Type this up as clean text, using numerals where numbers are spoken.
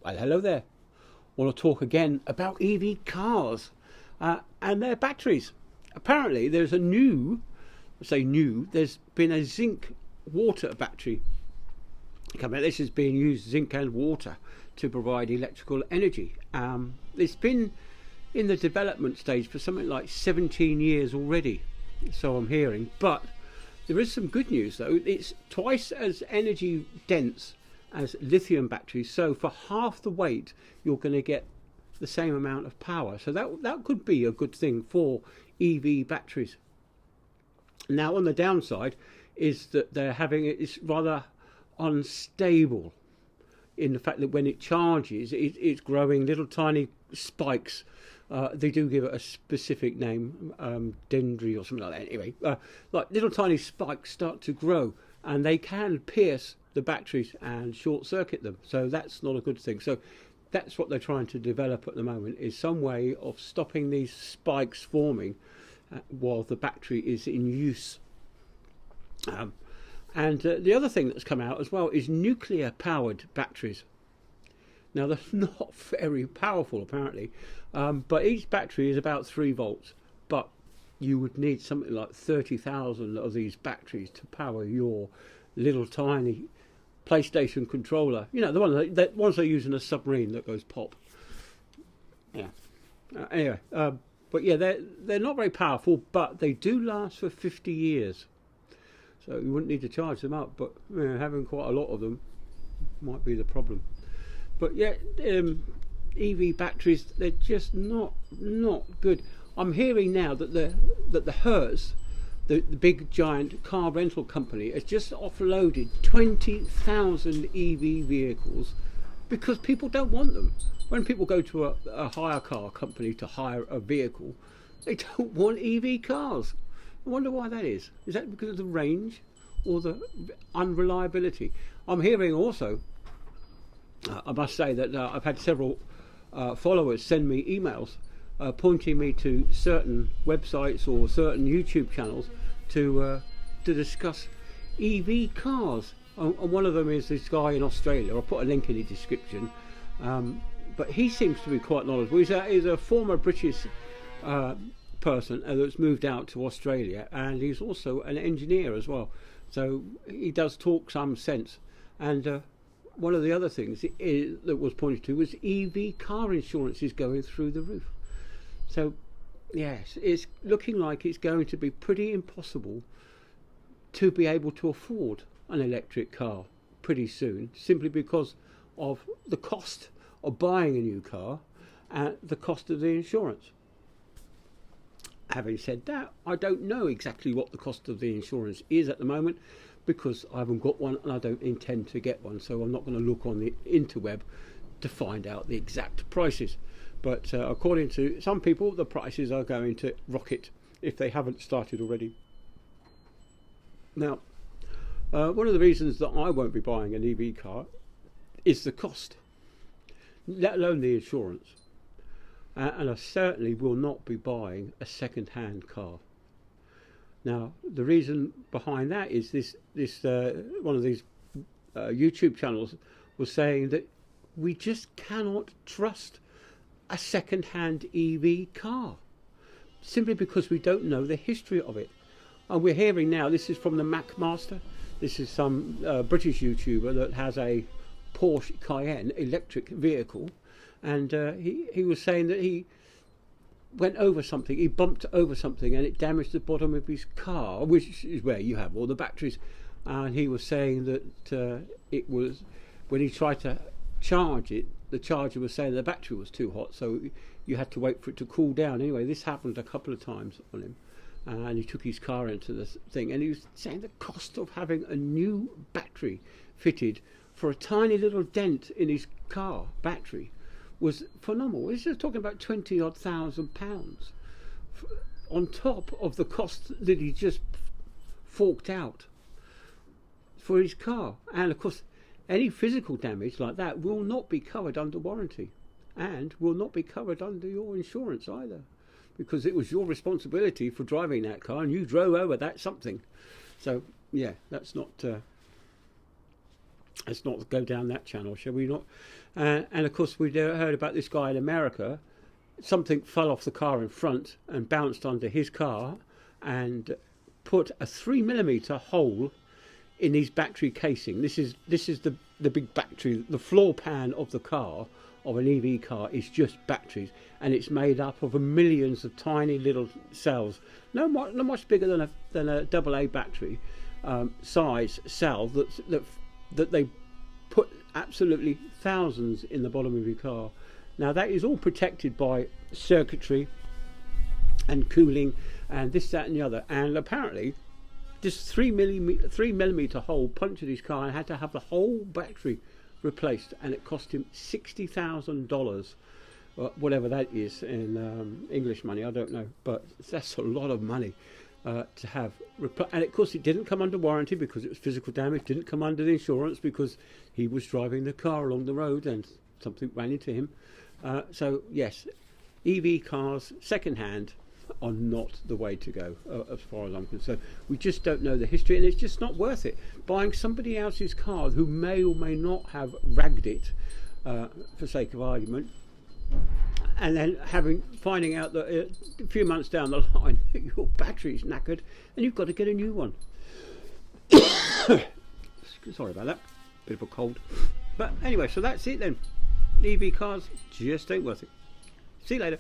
Well, hello there. I want to talk again about EV cars and their batteries. Apparently, there's a new, I say new, there's been a zinc water battery coming out. This is being used, zinc and water, to provide electrical energy. It's been in the development stage for something like 17 years already, so I'm hearing. But there is some good news though. It's twice as energy dense as lithium batteries, so for half the weight you're going to get the same amount of power. So that could be a good thing for EV batteries. Now, on the downside is that it's rather unstable in the fact that when it charges, it's growing little tiny spikes. They do give it a specific name, dendry or something like that. Anyway, like little tiny spikes start to grow, and they can pierce the batteries and short circuit them. So that's not a good thing. So that's what they're trying to develop at the moment, is some way of stopping these spikes forming while the battery is in use. And the other thing that's come out as well is nuclear powered batteries. Now, they're not very powerful apparently, but each battery is about 3 volts, but you would need something like 30,000 of these batteries to power your little tiny PlayStation controller. You know, the ones they use in a submarine that goes pop. Yeah. Anyway, but yeah, they're not very powerful, but they do last for 50 years. So you wouldn't need to charge them up, but having quite a lot of them might be the problem. But yeah, EV batteries, they're just not good. I'm hearing now that the Hertz, the big giant car rental company, has just offloaded 20,000 EV vehicles because people don't want them. When people go to a hire car company to hire a vehicle, they don't want EV cars. I wonder why that is. Is that because of the range or the unreliability? I'm hearing also, I must say that I've had several followers send me emails pointing me to certain websites or certain YouTube channels to discuss EV cars. And one of them is this guy in Australia. I'll put a link in the description. But he seems to be quite knowledgeable. He's a former British person that's moved out to Australia, and he's also an engineer as well. So he does talk some sense. And one of the other things that was pointed to was EV car insurance is going through the roof. So yes, it's looking like it's going to be pretty impossible to be able to afford an electric car pretty soon, simply because of the cost of buying a new car and the cost of the insurance. Having said that, I don't know exactly what the cost of the insurance is at the moment, because I haven't got one and I don't intend to get one, so I'm not going to look on the interweb to find out the exact prices. But according to some people, the prices are going to rocket if they haven't started already. Now, one of the reasons that I won't be buying an EV car is the cost, let alone the insurance. And I certainly will not be buying a second-hand car. Now, the reason behind that is this one of these YouTube channels was saying that we just cannot trust a second-hand EV car, simply because we don't know the history of it. And we're hearing now, this is from the Mac Master, this is some British YouTuber that has a Porsche Cayenne electric vehicle, and he was saying that he went over something, he bumped over something, and it damaged the bottom of his car, which is where you have all the batteries. And he was saying that it was, when he tried to charge it, the charger was saying the battery was too hot, so you had to wait for it to cool down. Anyway, this happened a couple of times on him, and he took his car into the thing, and he was saying the cost of having a new battery fitted for a tiny little dent in his car battery was phenomenal. He's just talking about 20,000 odd pounds on top of the cost that he just forked out for his car. And of course, any physical damage like that will not be covered under warranty, and will not be covered under your insurance either, because it was your responsibility for driving that car and you drove over that something. So yeah, that's not Let's not go down that channel, shall we not? And of course, we heard about this guy in America. Something fell off the car in front and bounced onto his car and put a 3mm hole in his battery casing. This is the big battery. The floor pan of the car, of an EV car, is just batteries, and it's made up of millions of tiny little cells, no much bigger than a AA battery size cell that they put absolutely thousands in the bottom of your car. Now that is all protected by circuitry and cooling and this, that and the other, and apparently this 3mm hole punctured his car and had to have the whole battery replaced, and it cost him $60,000, whatever that is in English money, I don't know, but that's a lot of money to have. And of course it didn't come under warranty because it was physical damage, didn't come under the insurance because he was driving the car along the road and something ran into him. So yes, EV cars second hand are not the way to go, as far as I'm concerned. We just don't know the history, and it's just not worth it. Buying somebody else's car who may or may not have ragged it, for sake of argument, and then finding out that a few months down the line your battery's knackered and you've got to get a new one. Sorry about that, bit of a cold. But anyway, so that's it then. EV cars just ain't worth it. See you later.